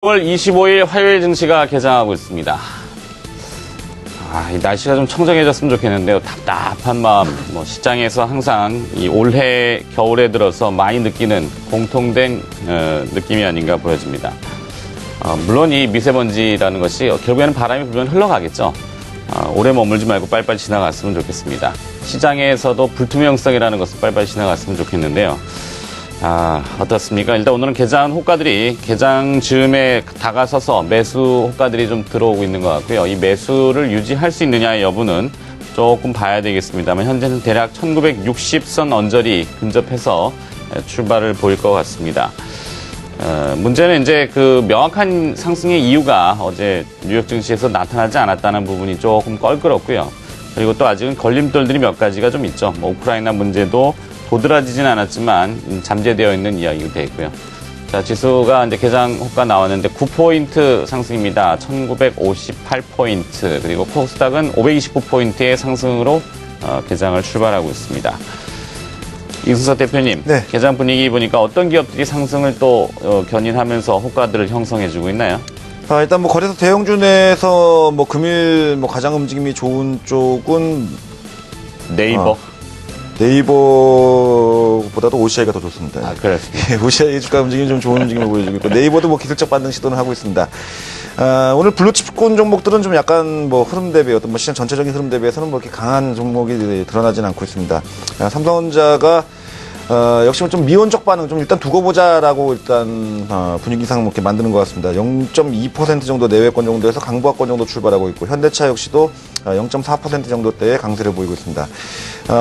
5월 25일 화요일 증시가 개장하고 있습니다. 이 날씨가 좀 청정해졌으면 좋겠는데요. 답답한 마음, 시장에서 항상 이 올해 겨울에 들어서 많이 느끼는 공통된 느낌이 아닌가 보여집니다. 물론 이 미세먼지라는 것이 결국에는 바람이 불면 흘러가겠죠. 오래 머물지 말고 빨리빨리 지나갔으면 좋겠습니다. 시장에서도 불투명성이라는 것을 빨리빨리 지나갔으면 좋겠는데요. 어떻습니까? 일단 오늘은 개장 호가들이 개장 즈음에 다가서서 매수 호가들이 좀 들어오고 있는 것 같고요. 이 매수를 유지할 수 있느냐의 여부는 조금 봐야 되겠습니다만 현재는 대략 1960선 언저리 근접해서 출발을 보일 것 같습니다. 문제는 이제 그 명확한 상승의 이유가 어제 뉴욕 증시에서 나타나지 않았다는 부분이 조금 껄끄럽고요. 그리고 또 아직은 걸림돌들이 몇 가지가 좀 있죠. 우크라이나 문제도 도드라지진 않았지만 잠재되어 있는 이야기가 되고요. 자, 지수가 이제 개장 호가 나왔는데 9포인트 상승입니다. 1958포인트. 그리고 코스닥은 529포인트의 상승으로 개장을 출발하고 있습니다. 이순석 대표님, 네. 개장 분위기 보니까 어떤 기업들이 상승을 또 견인하면서 호가들을 형성해주고 있나요? 일단 거래소 대형주 내에서 금일 가장 움직임이 좋은 쪽은 네이버. 네이버보다도 OCI가 더 좋습니다. 그렇습니다. 예, OCI 주가 움직임이 좀 좋은 움직임을 보여주고 있고, 네이버도 기술적 반등 시도는 하고 있습니다. 오늘 블루칩권 종목들은 좀 약간 흐름 대비, 시장 전체적인 흐름 대비해서는 이렇게 강한 종목이 드러나진 않고 있습니다. 삼성전자가 역시 좀 미온적 반응 좀 일단 두고 보자라고 일단 분위기상 이렇게 만드는 것 같습니다. 0.2% 정도 내외권 정도에서 강보합권 정도 출발하고 있고, 현대차 역시도 0.4% 정도대의 강세를 보이고 있습니다.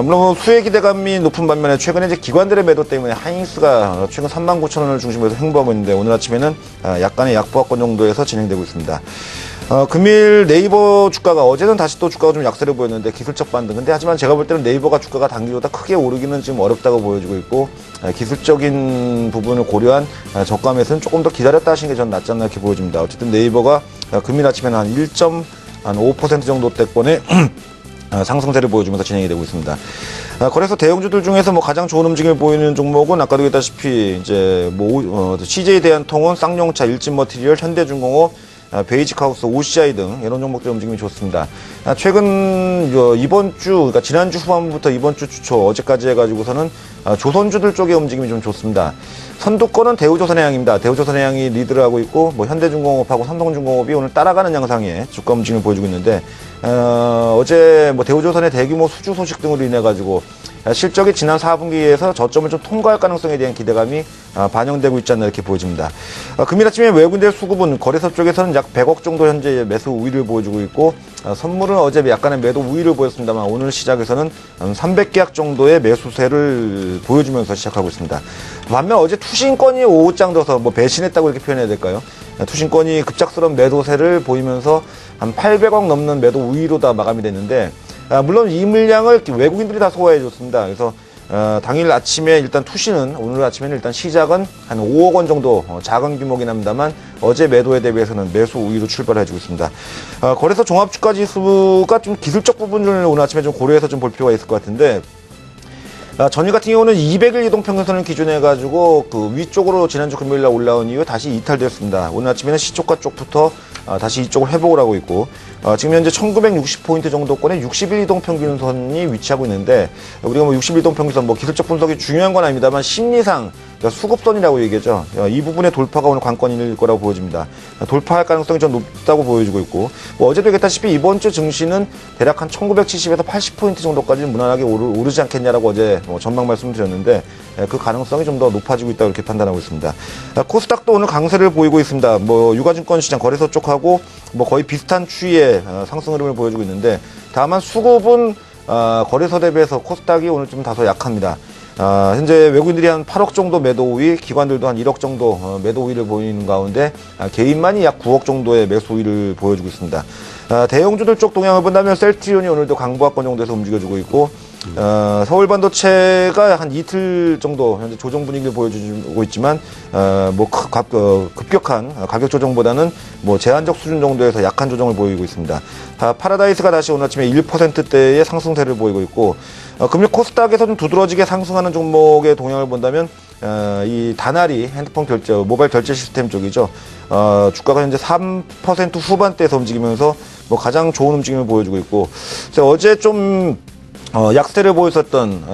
물론 수혜 기대감이 높은 반면에 최근에 이제 기관들의 매도 때문에 하이닉스가 최근 39,000원을 중심으로 횡보하고 있는데, 오늘 아침에는 약간의 약보합권 정도에서 진행되고 있습니다. 금일 네이버 주가가 어제는 다시 또 주가가 좀 약세를 보였는데 기술적 반등. 근데 하지만 제가 볼 때는 네이버가 주가가 단기보다 크게 오르기는 지금 어렵다고 보여지고 있고, 기술적인 부분을 고려한 저가 매수는 조금 더 기다렸다 하시는 게 전 낫지 않나 이렇게 보여집니다. 어쨌든 네이버가 금일 아침에는 한 1.5% 정도 대권의 상승세를 보여주면서 진행이 되고 있습니다. 거래소 대형주들 중에서 가장 좋은 움직임을 보이는 종목은 아까도 얘기했다시피 이제 CJ 대한통운, 쌍용차, 일진머티리얼, 현대중공업, 베이직하우스, OCI 등 이런 종목들의 움직임이 좋습니다. 최근 이번 주, 그러니까 지난주 후반부터 이번 주 초 어제까지 해가지고서는 조선주들 쪽의 움직임이 좀 좋습니다. 선두권은 대우조선해양입니다. 대우조선해양이 리드를 하고 있고, 현대중공업하고 삼성중공업이 오늘 따라가는 양상의 주가 움직임을 보여주고 있는데, 어제 대우조선의 대규모 수주 소식 등으로 인해 가지고 실적이 지난 4분기에서 저점을 좀 통과할 가능성에 대한 기대감이 반영되고 있지 않나 이렇게 보여집니다. 금일 아침에 외국인들 수급은 거래소 쪽에서는 약 100억 정도 현재 매수 우위를 보여주고 있고, 선물은 어제 약간의 매도 우위를 보였습니다만 오늘 시작에서는 300계약 정도의 매수세를 보여주면서 시작하고 있습니다. 반면 어제 투신권이 오후장 둬서 배신했다고 이렇게 표현해야 될까요? 투신권이 급작스러운 매도세를 보이면서 한 800억 넘는 매도 우위로 다 마감이 됐는데, 물론 이 물량을 외국인들이 다 소화해 줬습니다. 그래서 당일 아침에 일단 투신은 오늘 아침에는 일단 시작은 한 5억 원 정도 작은 규모긴 합니다만 어제 매도에 대비해서는 매수 우위로 출발해 주고 있습니다. 거래소 종합주가지수가 좀 기술적 부분을 오늘 아침에 좀 고려해서 좀 볼 필요가 있을 것 같은데, 전일 같은 경우는 200일 이동평균선을 기준해가지고 위쪽으로 지난주 금요일날 올라온 이후 다시 이탈되었습니다. 오늘 아침에는 시초가 쪽부터 다시 이쪽을 회복을 하고 있고, 지금 현재 1960포인트 정도권의 60일 이동평균선이 위치하고 있는데, 우리가 60일 이동평균선 기술적 분석이 중요한 건 아닙니다만 심리상 수급선이라고 얘기하죠. 이 부분의 돌파가 오늘 관건일 거라고 보여집니다. 돌파할 가능성이 좀 높다고 보여지고 있고, 어제도 얘기했다시피 이번 주 증시는 대략 한 1970에서 80포인트 정도까지는 무난하게 오르지 않겠냐라고 어제 전망 말씀드렸는데, 그 가능성이 좀 더 높아지고 있다고 이렇게 판단하고 있습니다. 코스닥도 오늘 강세를 보이고 있습니다. 유가증권 시장 거래소 쪽하고 거의 비슷한 추이의 상승 흐름을 보여주고 있는데, 다만 수급은 거래소 대비해서 코스닥이 오늘 좀 다소 약합니다. 현재 외국인들이 한 8억 정도 매도 우위, 기관들도 한 1억 정도 매도 우위를 보이는 가운데 개인만이 약 9억 정도의 매수 우위를 보여주고 있습니다. 대형주들 쪽 동향을 본다면 셀트리온이 오늘도 강보합권 정도에서 움직여주고 있고, 서울반도체가 한 이틀 정도 현재 조정 분위기를 보여주고 있지만, 급격한 가격 조정보다는 제한적 수준 정도에서 약한 조정을 보이고 있습니다. 파라다이스가 다시 오늘 아침에 1%대의 상승세를 보이고 있고, 금일 코스닥에서 좀 두드러지게 상승하는 종목의 동향을 본다면 이 다나리 핸드폰 결제, 모바일 결제 시스템 쪽이죠. 주가가 현재 3% 후반대에서 움직이면서 뭐 가장 좋은 움직임을 보여주고 있고, 그래서 어제 좀 약세를 보였었던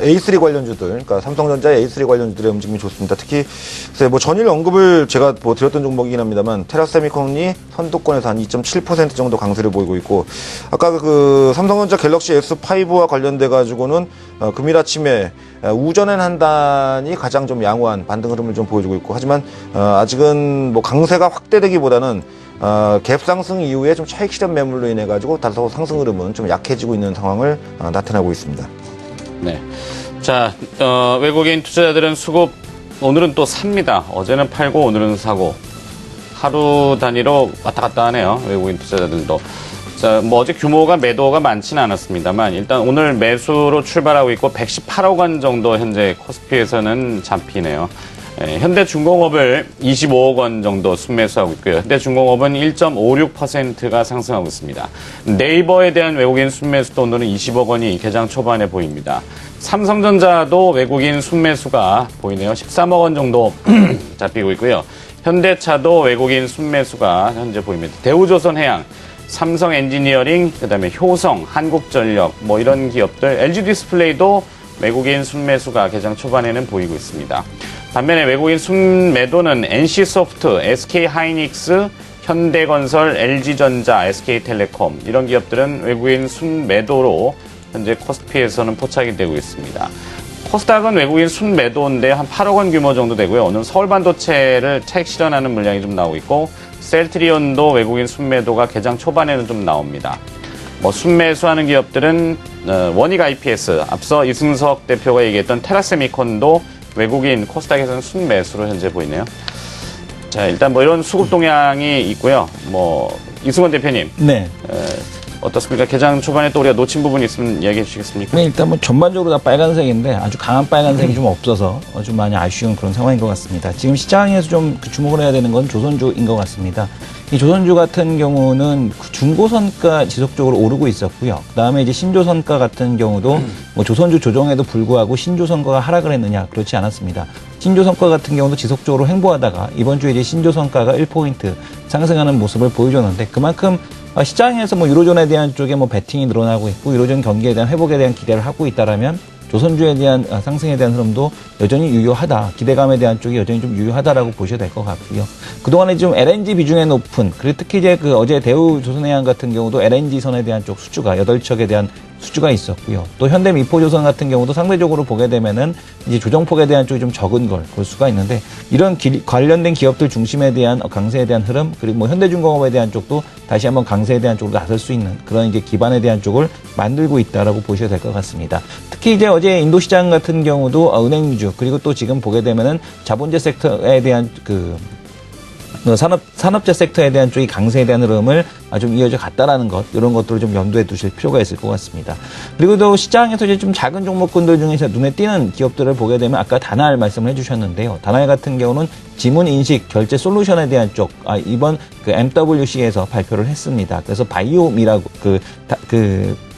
A3 관련주들, 그러니까 삼성전자의 A3 관련주들의 움직임이 좋습니다. 특히 그래서 뭐 전일 언급을 제가 뭐 드렸던 종목이긴 합니다만 테라세미콘이 선두권에서 한 2.7% 정도 강세를 보이고 있고, 아까 그 삼성전자 갤럭시 S5와 관련돼 가지고는 금일 아침에 우전엔 한 단이 가장 좀 양호한 반등 흐름을 좀 보여주고 있고, 하지만 아직은 뭐 강세가 확대되기보다는 갭 상승 이후에 좀 차익 실현 매물로 인해 가지고 다소 상승 흐름은 좀 약해지고 있는 상황을 나타나고 있습니다. 네. 자, 외국인 투자자들은 수급 오늘은 또 삽니다. 어제는 팔고 오늘은 사고 하루 단위로 왔다 갔다 하네요. 외국인 투자자들도. 자, 뭐 어제 규모가 매도가 많지는 않았습니다만 일단 오늘 매수로 출발하고 있고 118억 원 정도 현재 코스피에서는 잡히네요. 현대중공업을 25억 원 정도 순매수하고 있고요. 현대중공업은 1.56%가 상승하고 있습니다. 네이버에 대한 외국인 순매수도 오늘은 20억 원이 개장 초반에 보입니다. 삼성전자도 외국인 순매수가 보이네요. 13억 원 정도 잡히고 있고요. 현대차도 외국인 순매수가 현재 보입니다. 대우조선해양, 삼성엔지니어링, 그다음에 효성, 한국전력 뭐 이런 기업들, LG디스플레이도 외국인 순매수가 개장 초반에는 보이고 있습니다. 반면에 외국인 순매도는 NC소프트, SK하이닉스, 현대건설, LG전자, SK텔레콤 이런 기업들은 외국인 순매도로 현재 코스피에서는 포착이 되고 있습니다. 코스닥은 외국인 순매도인데 한 8억 원 규모 정도 되고요. 오늘 서울반도체를 차익 실현하는 물량이 좀 나오고 있고, 셀트리온도 외국인 순매도가 개장 초반에는 좀 나옵니다. 뭐 순매수하는 기업들은 원익 IPS, 앞서 이승석 대표가 얘기했던 테라세미콘도 외국인 코스닥에서는 순매수로 현재 보이네요. 자, 일단 뭐 이런 수급 동향이 있고요. 뭐 이승원 대표님, 네. 어떻습니까? 개장 초반에 또 우리가 놓친 부분이 있으면 이야기해 주시겠습니까? 네, 일단 뭐 전반적으로 다 빨간색인데 아주 강한 빨간색이 좀 없어서 좀 많이 아쉬운 그런 상황인 것 같습니다. 지금 시장에서 좀 주목을 해야 되는 건 조선주인 것 같습니다. 이 조선주 같은 경우는 중고선가 지속적으로 오르고 있었고요. 그다음에 이제 신조선가 같은 경우도 뭐 조선주 조정에도 불구하고 신조선가가 하락을 했느냐, 그렇지 않았습니다. 신조선가 같은 경우도 지속적으로 횡보하다가 이번 주에 이제 신조선가가 1포인트 상승하는 모습을 보여줬는데, 그만큼 시장에서 뭐 유로존에 대한 쪽에 뭐 베팅이 늘어나고 있고 유로존 경기에 대한 회복에 대한 기대를 하고 있다라면 조선주에 대한 상승에 대한 흐름도 여전히 유효하다. 기대감에 대한 쪽이 여전히 좀 유효하다라고 보셔야 될 것 같고요. 그동안에 좀 LNG 비중에 높은, 그리고 특히 이제 그 어제 대우조선해양 같은 경우도 LNG 선에 대한 쪽 수주가 8척에 대한 수주가 있었고요. 또 현대미포조선 같은 경우도 상대적으로 보게 되면은 이제 조정폭에 대한 쪽이 좀 적은 걸 볼 수가 있는데, 이런 관련된 기업들 중심에 대한 강세에 대한 흐름, 그리고 뭐 현대중공업에 대한 쪽도 다시 한번 강세에 대한 쪽으로 나설 수 있는 그런 이제 기반에 대한 쪽을 만들고 있다라고 보셔야 될 것 같습니다. 특히 이제 어제 인도시장 같은 경우도 은행 위주, 그리고 또 지금 보게 되면은 자본재 섹터에 대한 산업재 섹터에 대한 쪽이 강세에 대한 흐름을 좀 이어져 갔다라는 것, 이런 것들을 좀 염두에 두실 필요가 있을 것 같습니다. 그리고 또 시장에서 이제 좀 작은 종목군들 중에서 눈에 띄는 기업들을 보게 되면 아까 다날 말씀을 해주셨는데요. 다날 같은 경우는 지문 인식 결제 솔루션에 대한 쪽, 이번 그 MWC에서 발표를 했습니다. 그래서 바이옴이라고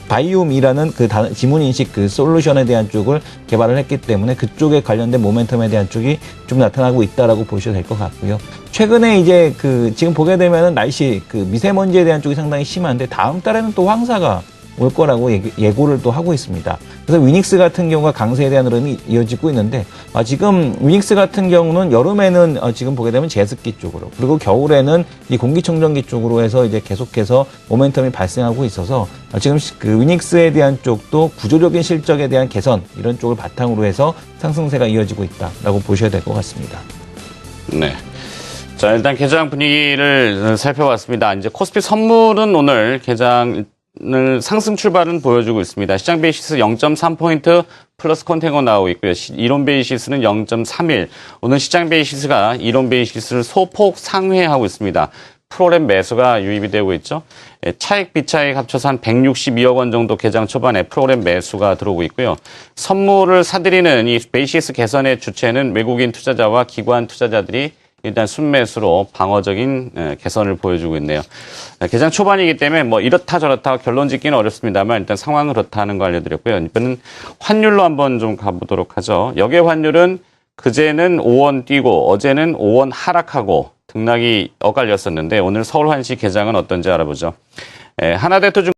바이옴이라는 그 지문 인식 그 솔루션에 대한 쪽을 개발을 했기 때문에 그쪽에 관련된 모멘텀에 대한 쪽이 좀 나타나고 있다라고 보셔도 될 것 같고요. 최근에 이제 지금 보게 되면은 날씨 미세먼지에 대한 쪽이 상당히 심한데 다음 달에는 또 황사가 올 거라고 예고를 또 하고 있습니다. 그래서 위닉스 같은 경우가 강세에 대한 흐름이 이어지고 있는데, 지금 위닉스 같은 경우는 여름에는 지금 보게 되면 제습기 쪽으로, 그리고 겨울에는 이 공기청정기 쪽으로 해서 이제 계속해서 모멘텀이 발생하고 있어서 지금 그 위닉스에 대한 쪽도 구조적인 실적에 대한 개선, 이런 쪽을 바탕으로 해서 상승세가 이어지고 있다라고 보셔야 될 것 같습니다. 네. 자, 일단 개장 분위기를 살펴봤습니다. 이제 코스피 선물은 오늘 개장 상승 출발은 보여주고 있습니다. 시장 베이시스 0.3포인트 플러스 컨테이너 나오고 있고요. 이론 베이시스는 0.31. 오늘 시장 베이시스가 이론 베이시스를 소폭 상회하고 있습니다. 프로그램 매수가 유입이 되고 있죠. 차익, 비차익 합쳐서 한 162억 원 정도 개장 초반에 프로그램 매수가 들어오고 있고요. 선물을 사들이는 이 베이시스 개선의 주체는 외국인 투자자와 기관 투자자들이 일단 순매수로 방어적인 개선을 보여주고 있네요. 개장 초반이기 때문에 뭐 이렇다 저렇다 결론 짓기는 어렵습니다만 일단 상황은 그렇다는 거 알려드렸고요. 이번엔 환율로 한번 좀 가보도록 하죠. 역외 환율은 그제는 5원 뛰고 어제는 5원 하락하고 등락이 엇갈렸었는데 오늘 서울환시 개장은 어떤지 알아보죠. 하나대투증